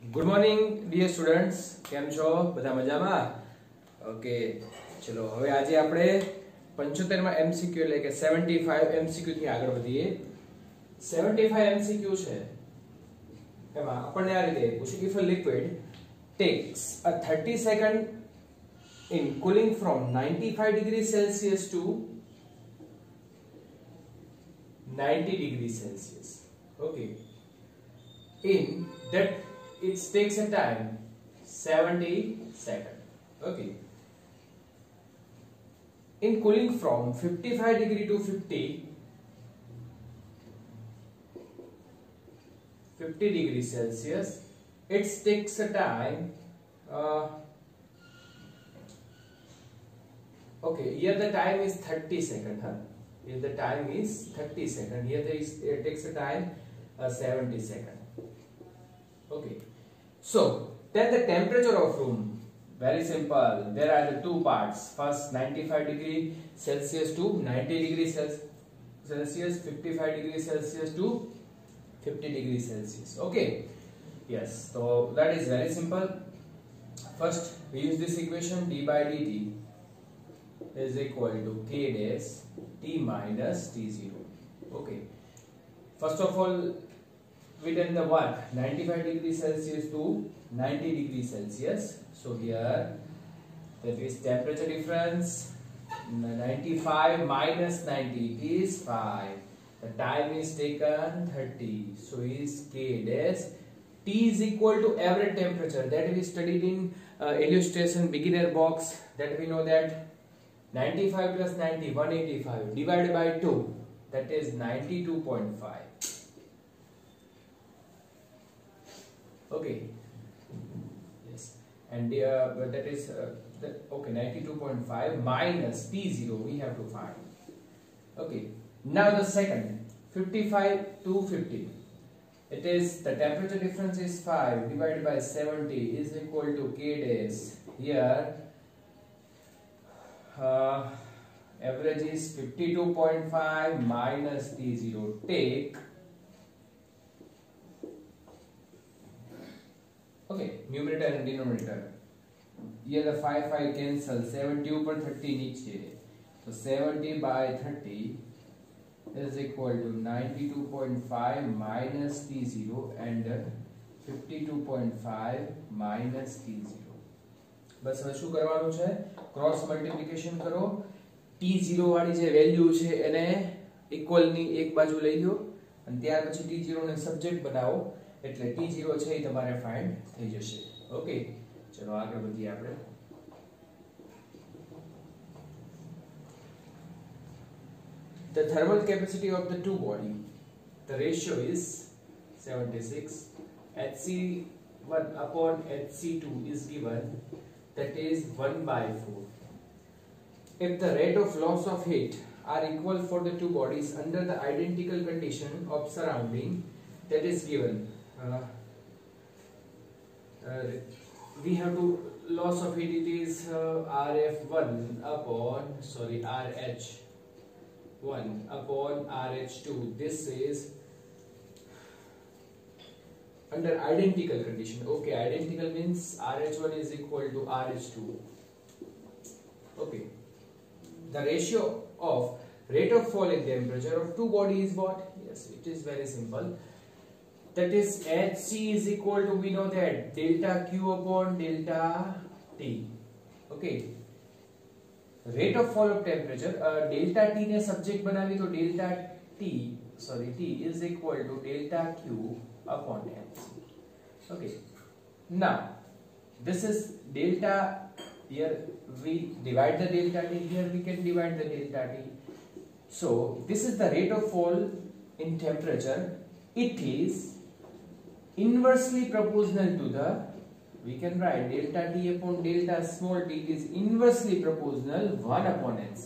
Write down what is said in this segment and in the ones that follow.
Good morning dear students, કેમ છો બધા મજામાં? ઓકે, ચલો હવે આજે આપણે 75 માં એમસીક્યુ એટલે કે 75 એમસીક્યુ થી આગળ વધીએ. 75 એમસીક્યુ છે એમાં આપણને આ રીતે પૂછ્યું, if a liquid takes a 30 second in cooling from 95 degrees Celsius to 90 degrees Celsius, okay, in that it takes a time 70 seconds, okay. In cooling from 55 degree to 50 degrees Celsius, it takes a time okay, here the time is 30 seconds, huh? Here the time is 30 seconds, here it takes a time 70 seconds, okay. So then the temperature of room, very simple, there are the two parts. First 95 degree Celsius to 90 degree Celsius, 55 degree Celsius to 50 degree Celsius, okay. Yes, so that is very simple. First we use this equation, d by dt is equal to k dash t minus t0, okay. First of all we done the work 95 degrees Celsius to 90 degrees Celsius. So here that is temperature difference, 95 minus 90 is 5. The time is taken 30. So is k dash. T is equal to average temperature that we studied in illustration beginner box. That we know that 95 plus 90 185 divided by 2, that is 92.5. Okay, yes, and that is okay, 92.5 minus T0 we have to find. Okay, now the second 55 to 50, it is the temperature difference is 5 divided by 70 is equal to k dash. Here average is 52.5 minus T0. Take, okay, numerator and denominator. Here the 5 cancel, 70 ऊपर 30 नीचे, so 70 by 30 is equal to 92.5 minus T0 and 52.5 minus T0. બસ હવે શું કરવાનું છે, cross multiplication કરો, T0 વાળી જે value છે એને ઇક્વલ ની એક બાજુ લઈ લો અને ત્યાર પછી T0 ને સબ્જેક્ટ બનાવો એટલે T0 છે એ તમારે ફાઇન્ડ થઈ જશે, ઓકે. ચલો આગળ વધીએ આપણે. The thermal capacity of the two body, the ratio is 76. Hc1 upon Hc2 is given, that is 1 by 4. If the rate of loss of heat are equal for the two bodies under the identical condition of surrounding, that is given, we have to loss of heat, it is RH1 upon RH2. This is under identical condition, okay. Identical means RH1 is equal to RH2, okay. The ratio of rate of fall in temperature of two bodies is what? Yes, it is very simple. That is Hc is equal to, we know that, delta Q upon delta T, okay. Rate of fall of temperature, delta T ने subject बनावी तो delta T is equal to delta Q upon Hc, okay. Now this is delta, here we divide the delta T, here we can divide the delta T. So this is the rate of fall in temperature. It is inversely proportional to the, we can write delta T upon delta small t is inversely proportional 1 upon Hc.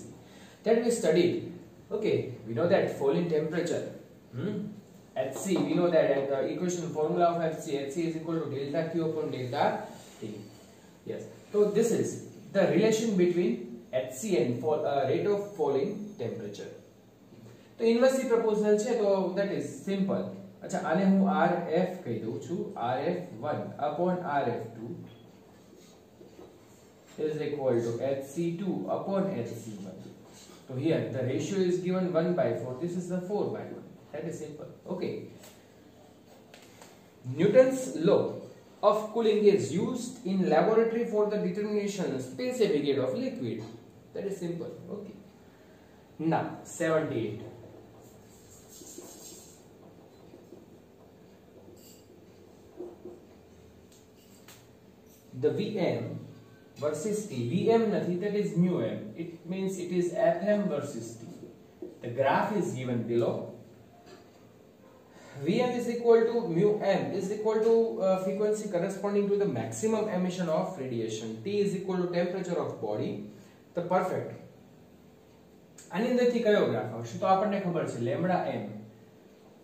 That we studied, okay. We know that fall in temperature, Hc, we know that the equation formula of Hc is equal to delta Q upon delta T. Yes, so this is the relation between Hc and rate of falling temperature. तो inversely proportional છે, तो that is simple. अच्छा આને હું RF કહી દઉં છું. RF1 upon RF2 is equal to HC2 upon HC1. So here the ratio is given 1/4. This is the 4/1. That is simple. Okay. Newton's law of cooling is used in laboratory for the determination specific heat of liquid. That is simple. Okay. Now 78. The Vm versus T. Vm nothing, that is mu m. It means it is Fm versus T. The graph is given below. Vm is equal to mu m is equal to frequency corresponding to the maximum emission of radiation. T is equal to temperature of body. The perfect. આની અંદરથી કયો graph આવશે? તો આપણને ખબર છે lambda m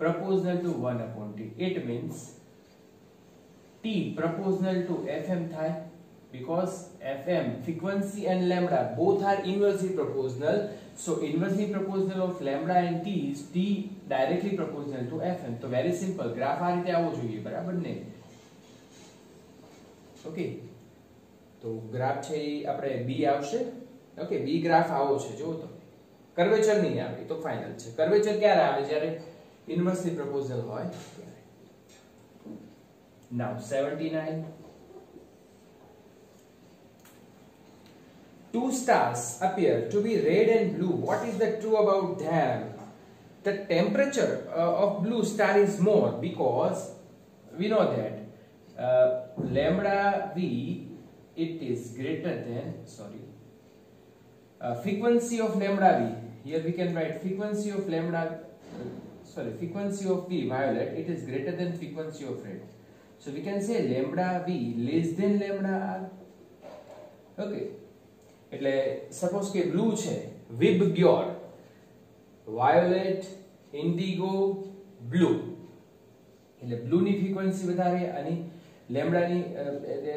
proportional to 1 upon T. It means T proportional to Fm થાય, because Fm frequency and lambda both are inversely proportional. So inversely proportional of lambda and T is T directly proportional to Fm. So very simple. Graph આ રીતે આવવો જોઈએ, બરાબર ને? Okay, તો graph છે એ આપણે B આવશે. ઓકે, B ગ્રાફ આવો છે. જો તો કર્વેચર નહીં આવે તો ફાઇનલ છે. કર્વેચર ક્યારે આવે? જ્યારે ઇન્વર્સલી પ્રોપોર્શનલ હોય ત્યારે. Now 79. Two stars appear to be red and blue. What is the true about them? The temperature of blue star is more, because we know that lambda V, it is greater than, frequency of lambda V. Here we can write frequency of lambda, frequency of V violet, it is greater than frequency of red. So we can say lambda V less than lambda R. Okay. એટલે suppose કે blue છે, વિબગ્યોર, violet, Indigo, blue. એટલે blue ની frequency વધારે અને lambda ની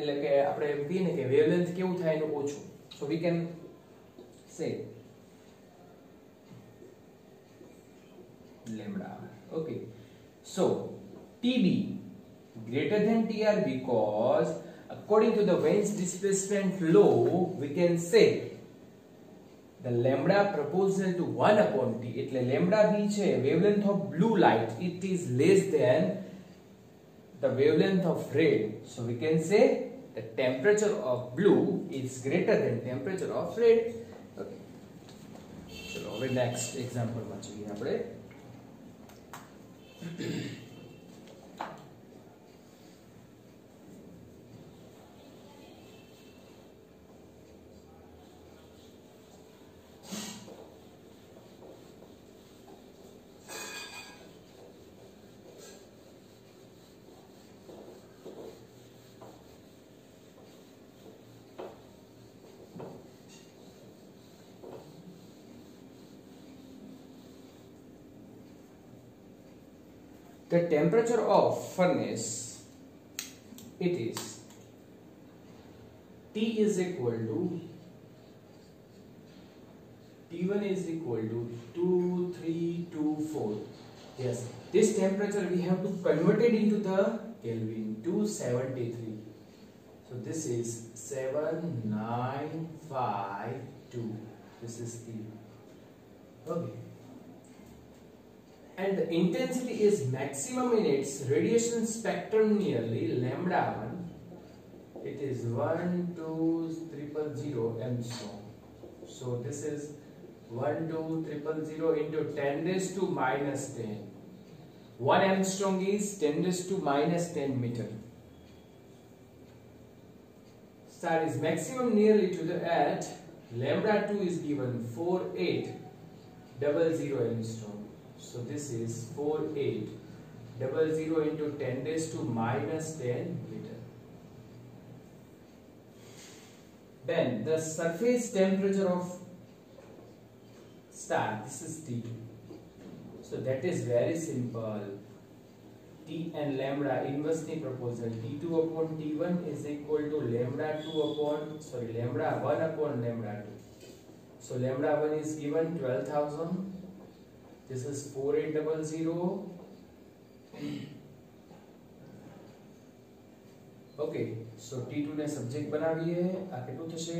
એટલે કે આપણે એમ કહીએ ને કે વેવલેન્થ કેવું થાય એનું ઓછું. So we can say lambda. Okay. So TB greater than TR, because according to the Wien's displacement law, we can say the lambda proportional to 1 upon T. એટલે lambda V છે, wavelength of blue light, it is less than the wavelength of red. So we can say the temperature of blue is greater than temperature of red. Okay. ચલો હવે next example માં જોઈએ આપણે. The temperature of furnace, it is T is equal to T1 is equal to 2324. Yes, this temperature we have to convert it into the Kelvin, 273. So this is 7952. This is T. Okay. And the intensity is maximum in its radiation spectrum nearly lambda 1. It is 12000 Armstrong. So this is 12000 into 10 raised to minus 10. 1 Armstrong is 10 raised to minus 10 meter. Star is maximum nearly to the at lambda 2 is given 4800 Armstrong. So this is 4800 into 10 raised to minus 10 meter. Then the surface temperature of star, this is T2. So that is very simple. T and lambda inversely proportional. T2 upon T1 is equal to lambda 1 upon lambda 2. So lambda 1 is given 12,000. This is 4800 okay so T2 ने subject बनाવીએ આ કેટલું થશે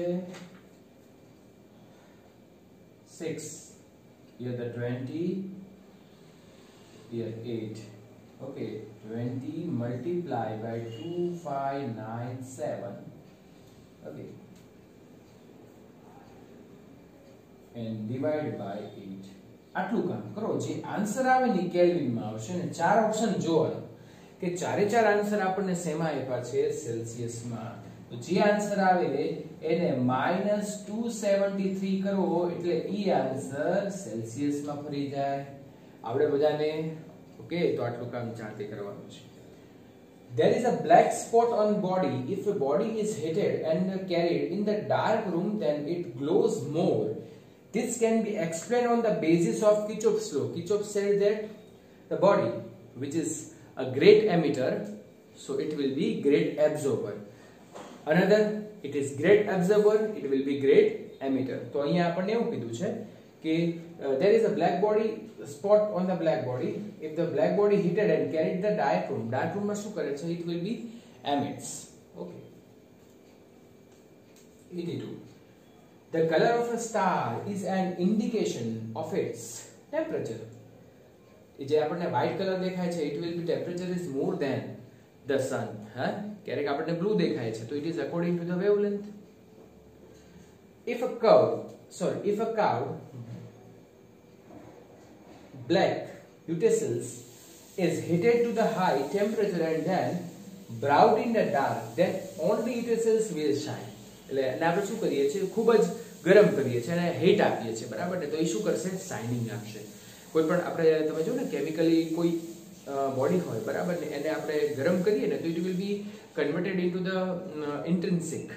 6 here the 20 here 8 okay 20 multiplied by 2597 okay and divided by 8 આટલું કામ કરો જે answer આવે ને કેલ્વિન માં આવશે ને ચાર ઓપ્શન જોવાનો કે ચારે ચાર આન્સર આપણને શેમાં આપ્યા છે સેલ્સિયસ માં તો જે આન્સર આવે એને -273 કરો એટલે ઈ આન્સર સેલ્સિયસ માં ફરી જાય આપણે બધાને ઓકે તો આટલું કામ જાતે કરવાનું છે There is a black spot on body. If a body is heated and carried in the dark room, then it glows more. This can be explained on the basis of Kirchhoff's law. Kirchhoff said that the body, which is a great emitter, so it will be great absorber. Another, it is great absorber, it will be great emitter. તો અહીંયા આપણને એવું કીધું છે કે there is a black body spot on the black body. If the black body heated and carried the dark room માં શું કરે છે? It will be emits. Okay. 82. The color of a star is an indication of its temperature. જે આપણને white color દેખાય છે it will be temperature is more than the sun. હા ક્યારેક આપણને blue દેખાય છે તો it is according to the wavelength. If a cow black utensils is heated to the high temperature and then browned in the dark, then only utensils will shine. એટલે આપણે શું કરીએ છીએ ખૂબ જ ગરમ કરીએ છીએ અને હીટ આપીએ છીએ બરાબર ને તો એ શું કરશે શાઇનિંગ આપશે કોઈ પણ આપણે તમે જો ને કેમિકલી કોઈ બોડી હોય બરાબર ને એને આપણે ગરમ કરીએ ને તો it will be converted into the intrinsic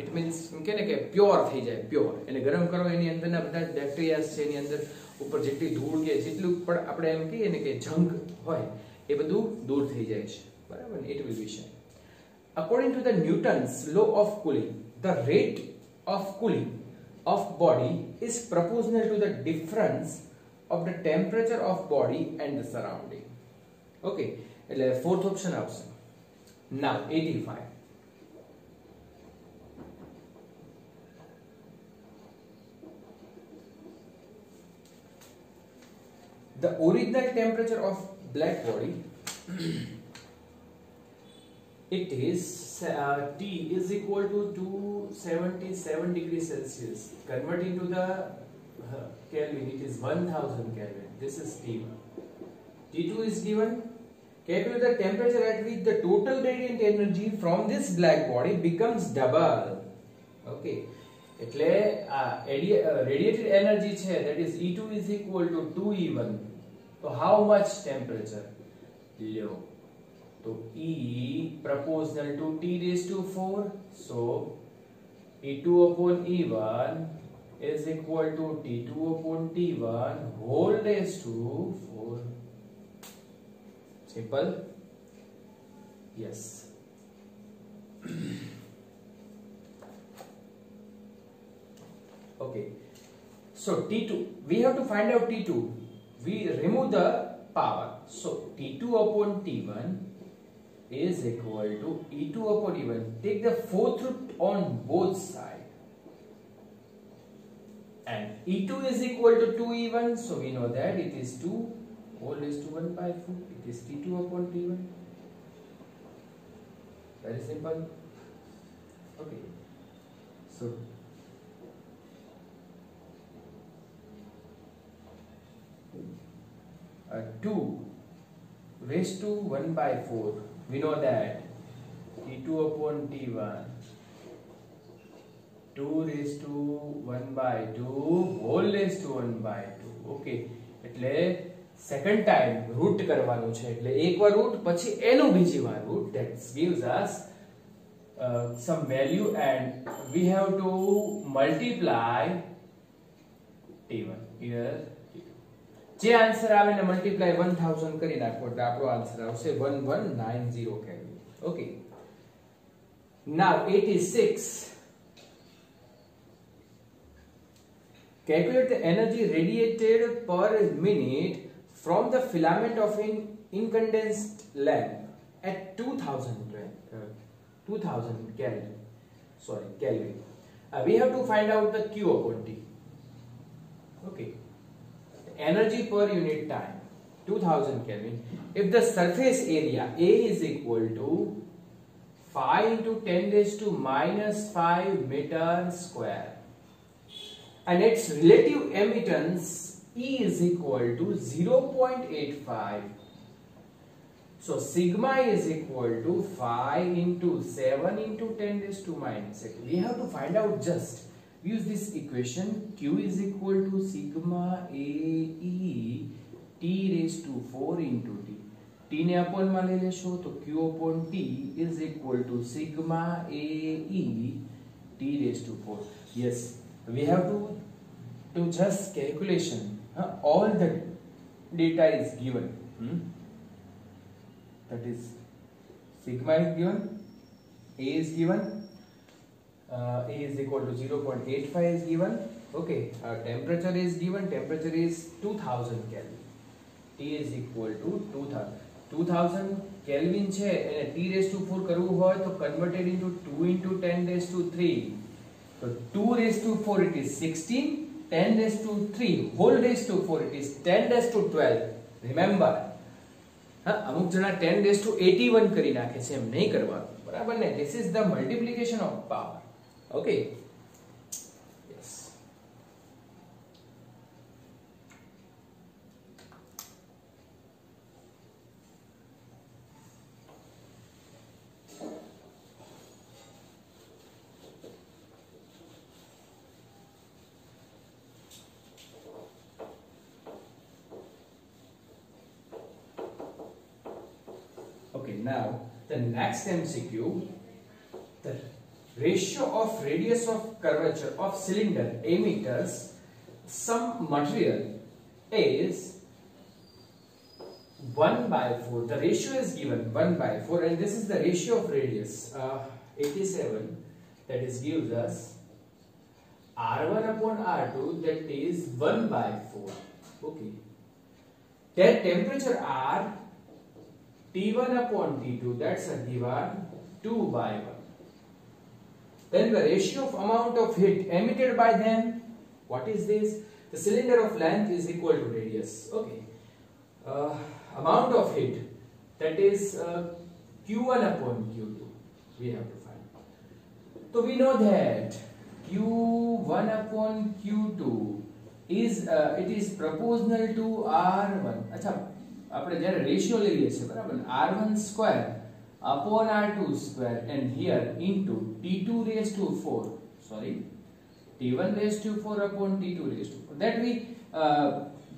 it means કે ને કે પ્યોર થઈ જાય પ્યોર એને ગરમ કરો એની અંદરના બધા બેક્ટેરિયાસ છે એની અંદર ઉપર જેટલી ધૂળ કે જેટલું પણ આપણે એમ કહીએ ને કે જંક હોય એ બધું દૂર થઈ જાય છે બરાબર ને it will be shine according to the Newton's law of cooling the rate of cooling of body is proportional to the difference of the temperature of body and the surrounding. Okay, એટલે fourth option આવશે. Now 85. The original temperature of black body it is T is equal to 277 degrees Celsius. Converting to the Kelvin, it is 1000 Kelvin. This is T1. T2 is given. Calculate the temperature at which the total radiant energy from this black body becomes double. Okay. એટલે radiated energy છે that is E2 is equal to 2E1. So how much temperature? Low. So E proportional to T raised to 4. So E2 upon E1 is equal to T2 upon T1 whole raised to 4. Simple? Yes. Okay. So T2, we have to find out T2. We remove the power. So T2 upon T1 is equal to E2 upon E1. Take the fourth root on both sides. And E2 is equal to 2E1. So we know that it is 2 whole raised to 1 by 4. It is T2 upon T1. Very simple. Okay. So uh, 2 raised to 1 by 4. We know that T2 upon T1 2 raised to 1 by 2 whole raised to 1 by 2. Okay. એટલે second time root કરવાનું છે એટલે એકવાર root પછી એનું બીજી વાર root that gives us some value and we have to multiply T1 here. જે આન્સર આવે ને મલ્ટીપ્લાય 1000 કરી નાખો એટલે આપણો આન્સર આવશે 1190 kelvin. Okay. Now 86. Calculate the energy radiated per minute from the filament of an incandescent lamp at 2000 Kelvin. Kelvin. We have to find out the Q upon T. Okay. Energy per unit time, 2000 Kelvin. If the surface area A is equal to 5 into 10 raised to minus 5 meter square, and its relative emittance E is equal to 0.85. So sigma is equal to 5 into 7 into 10 raised to minus 8. We have to find out just. Use this equation. Q is equal to sigma AE T raised to 4 into T. T ने अपन में ले लेशो तो Q upon T is equal to sigma AE T raised to 4. Yes, we have to just calculation. All the data is given. That is sigma is given, A is given, A is equal to 0.85 is given. Okay, temperature is given. Temperature is 2000 Kelvin. T is equal to 2000 Kelvin છે એને T raised to 4 કરવું હોય તો converted into 2 into 10 raised to 3. So 2 raised to 4 it is 16. 10 raised to 3 whole raised to 4 it is 10 raised to 12. Remember, અમુક જણા 10 raised to 81 કરી નાખે છે, એમ નહીં કરવાનું, બરાબર ને? This is the multiplication of power. Okay. Yes. Okay, now the next MCQ, the ratio of radius of curvature of cylinder emitters some material is 1/4. The ratio is given 1/4, and this is the ratio of radius 87. That is gives us R1 upon R2, that is 1/4. Okay. Their temperature R, T1 upon T2, that's a given 2/1. Then the ratio of amount of heat emitted by them, what is this? The cylinder of length is equal to radius. Okay. Amount of heat, that is Q1 upon Q2. We have to find. So we know that Q1 upon Q2 is it is proportional to R1. अच्छा, આપણે જ્યારે ratio લઈએ છે, બરાબર, R1 square upon R2 square, and here into T2 raised to 4, sorry, T1 raised to 4 upon T2 raised to 4. That we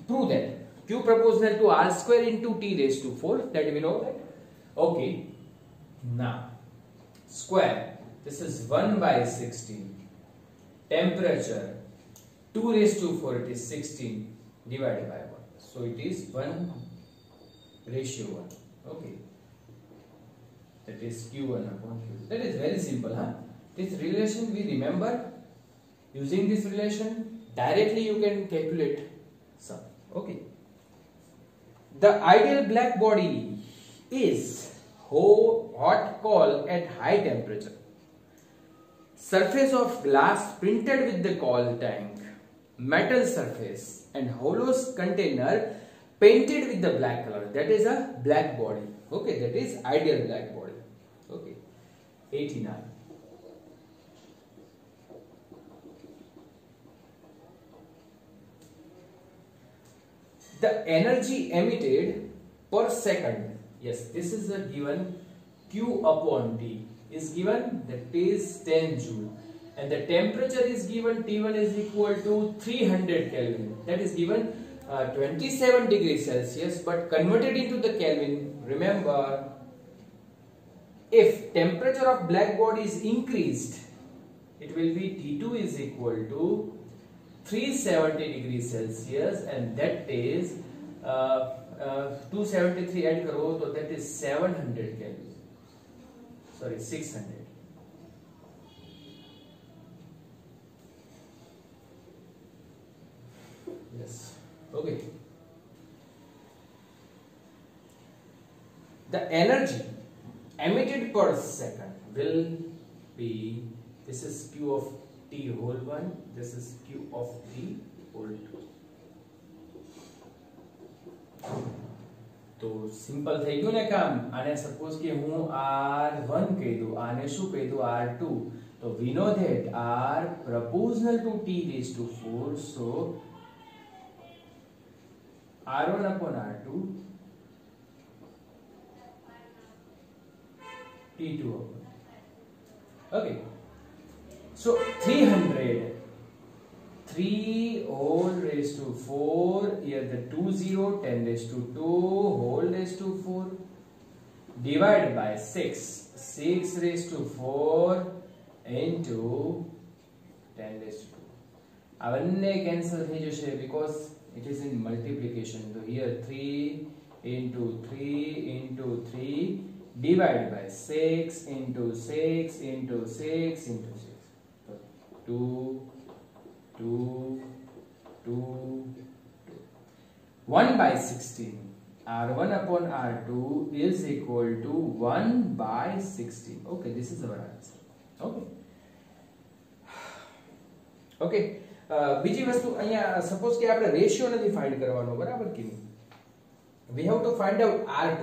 prove that Q proportional to R square into T raised to 4, that we know that. Okay, now square, this is 1/16, temperature 2 raised to 4, it is 16 divided by 1, so it is 1/1. Okay. That is Q1 upon Q2. That is very simple, huh? This relation we remember. Using this relation, directly you can calculate sum. Okay. The ideal black body is hot coal at high temperature. Surface of glass printed with the coal tank, metal surface, and hollow container painted with the black color. That is a black body. Okay, that is ideal black body. Okay, 89. The energy emitted per second, yes, this is a given Q upon T is given, that is 10 joule, and the temperature is given T1 is equal to 300 Kelvin. That is given 27 degrees Celsius, but converted into the Kelvin, remember, if temperature of black body is increased, it will be T2 is equal to 370 degrees Celsius, and that is 273 add karo to that is 700 Kelvin. Sorry, 600. Yes. Okay. the energy emitted per second will be, this is Q of t whole 1, this is Q of t whole 2. तो simple થઈ ગયું ને કામ. આને suppose કે હું R1 કહી દઉં, આને શું કહી દઉં R2, તો we know that R proportional to t raised to 4, so R1 upon R2 T2 upon. Okay, so 300 3 whole raised to 4, here the 2 0, 10 raised to 2 whole raised to 4, divided by 6, 6 raised to 4 into 10 raised to 2. Avanne cancel થઈ જશે because it is in multiplication. So here 3 into 3 into 3 divided by 6 into 6 into 6 into 6. So 2 1 by 16. R1 upon R2 is equal to 1 by 16. Okay, this is our answer. Okay. Okay. બીજી વસ્તુ અહીંયા suppose કે આપણે ratio નથી find કરવાનો, બરાબર કે નહીં? We have to find out R2.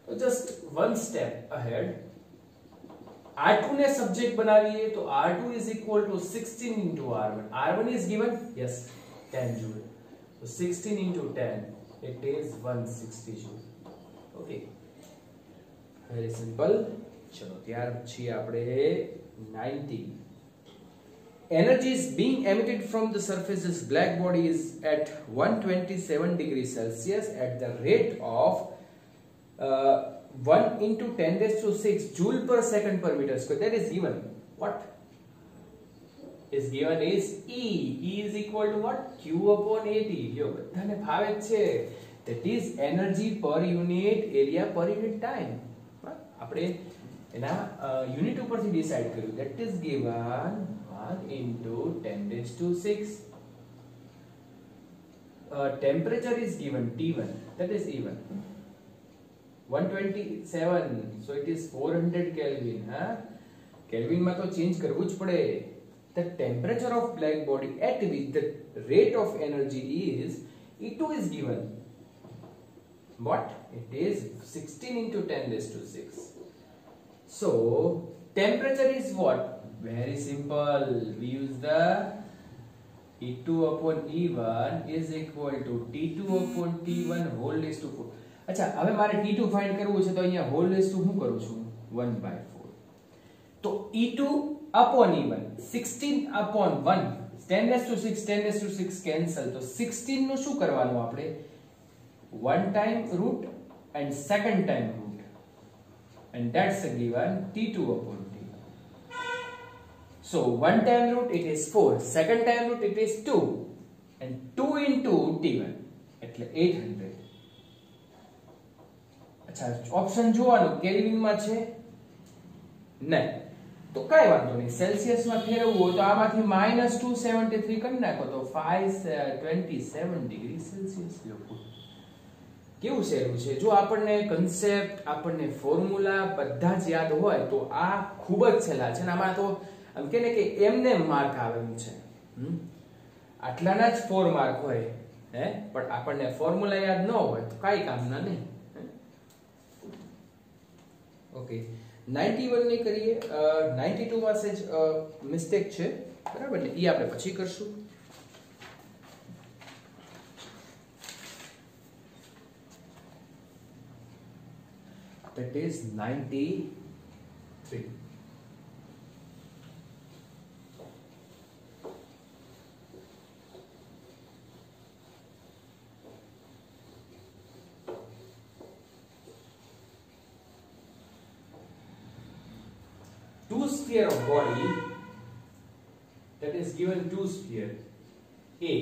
So just one step ahead. R2 ने सब्जेक्ट बनाइए तो R2 is equal to 16 into R1. R1 is given, yes, 10 joule. So 16 into 10, it is 160 joule. Okay, very simple. चलो ત્યાર પછી આપણે 90. Energy is being emitted from the surface's black body is at 127 degrees Celsius at the rate of 1 into 10 raised to 6 joule per second per meter square. That is given. What is given is E. E is equal to what? Q upon AT. જો બધાને ફાવે છે. That is energy per unit area per unit time. આપણે એના unit ઉપરથી decide કર્યું. That is given 1 into 10 raised to 6. Temperature is given T1. That is even 127, so it is 400 Kelvin. Kelvin માં તો ચેન્જ કરવું જ પડે. The temperature of black body at which the rate of energy is E2 is given. What? It is 16 into 10 raised to 6. So temperature is what? Very simple. We use the E2 upon E1 is equal to T2 upon T1 whole raised to 4. अच्छा, હવે મારે T2 find કરવું છે તો અહીંયા hall rays two શું કરું છું? 1/4. તો E2 upon E1 16 upon 1 10 raised to 6 10 raised to 6 cancel, તો 16 નું શું કરવાનું આપણે? one time root and second time root, and that's given T2 upon T1. So one time root it is 4, second time root it is 2, and 2 into T1 એટલે 800. अच्छा, option જોવાનું kelvin માં છે નહીં તો કઈ વાંધો નહીં, સેલ્સિયસ માં ફેરવવું હોય તો આમાંથી -273 કરી નાખો તો 527 ડિગ્રી સેલ્સિયસ લોકો. કેવું સહેલું છે. જો આપણને કન્સેપ્ટ આપણને ફોર્મ્યુલા બધા જ યાદ હોય તો આ ખૂબ જ સહેલા છે. આમાં તો આમ કે ને કે એમને માર્ક આવેલું છે. આટલાના જ 4 માર્ક હોય હે, પણ આપણને ફોર્મ્યુલા યાદ ન હોય તો કાઈ કામના નહીં. ओके 91 ની કરીએ. 92 માં સેજ મિસ્ટેક છે, બરાબર ને? ઈ આપણે પછી કરશું. That is 93. Two sphere of body, that is given two sphere A.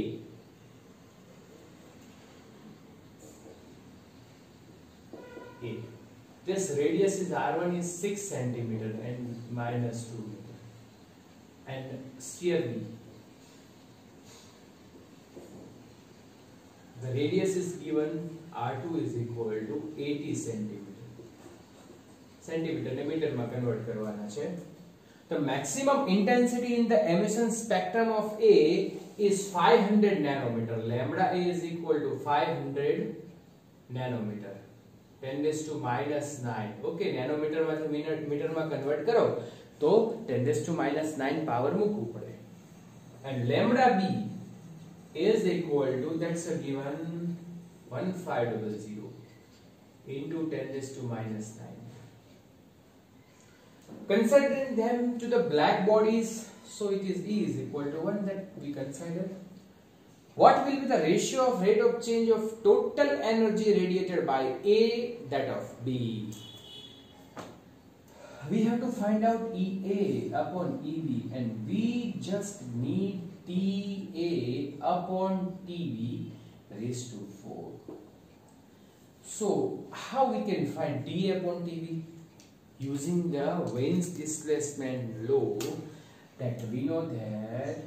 This radius is R1 is 6 centimeter and -2 meter, and sphere B. The radius is given R2 is equal to 80 centimeter centimetre ને મીટરમાં convert કરવાના છે. The maximum intensity in the emission spectrum of A is 500 nanometer. Lambda A is equal to 500 nanometer. 10 raised to minus 9. Okay, nanometer માંથી metre માં convert કરો તો 10 raised to minus 9 power મૂકવું પડે. And lambda B is equal to, that's a given 1500 into 10 raised to minus 9. Considering them to the black bodies, so it is E is equal to 1 that we consider. What will be the ratio of rate of change of total energy radiated by A that of B? We have to find out EA upon EB, and we just need TA upon TB raised to 4. So how we can find TA upon TB? Using the Wien's displacement law, that we know that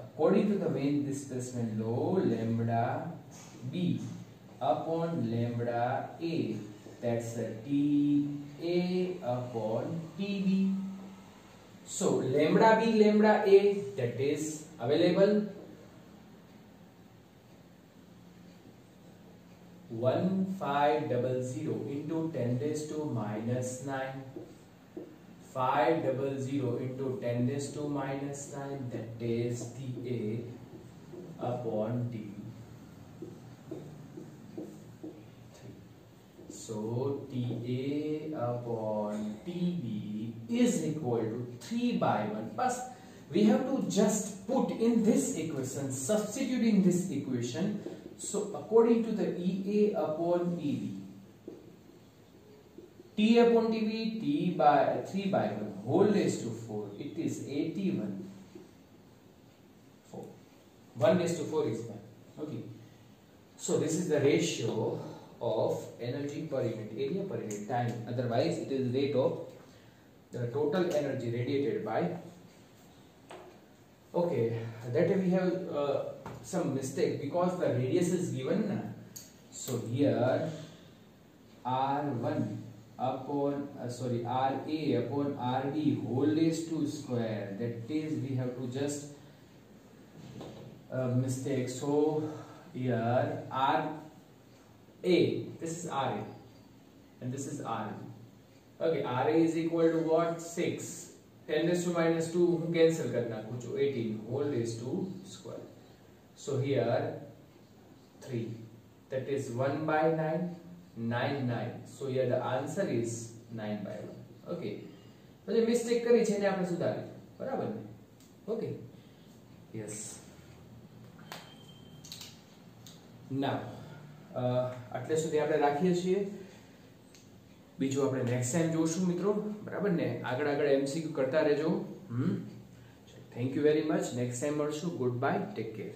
according to the Wien's displacement law, lambda B upon lambda A, that's a TA upon TB. So lambda B, lambda A, that is available 1500 into 10 raised to minus 9. 500 into 10 raised to minus 9, that is TA upon TB. So TA upon TB is equal to 3 by 1. But we have to just put in this equation, substitute in this equation. So according to the EA upon EB, T upon TB, T by 3 by 1 whole raised to 4, it is 81. 4. 1 raised to 4 is 1. Okay. So this is the ratio of energy per unit area per unit time. Otherwise it is rate of the total energy radiated by. Okay, that we have some mistake because the radius is given. So here R1 upon RA upon RB whole raised to square, that is we have to just mistake. So here RA, this is RA and this is RB. Okay, RA is equal to what? 6. 10 raised to minus 2 cancel karna kuchu, 18 whole raised to square. So here 3, that is 1 by 9, 9 9. So here the answer is 9 by 1. Okay, પછી mistake કરી છે ને આપણે સુધારી, બરાબર ને? Okay, yes. Now આટલે સુધી આપણે રાખીએ છીએ. બીજું આપણે નેક્સ્ટ ટાઈમ જોશું મિત્રો, બરાબર ને? આગળ MCQ કરતા રહેજો. Thank you very much. Next time મળશું. Goodbye, take care.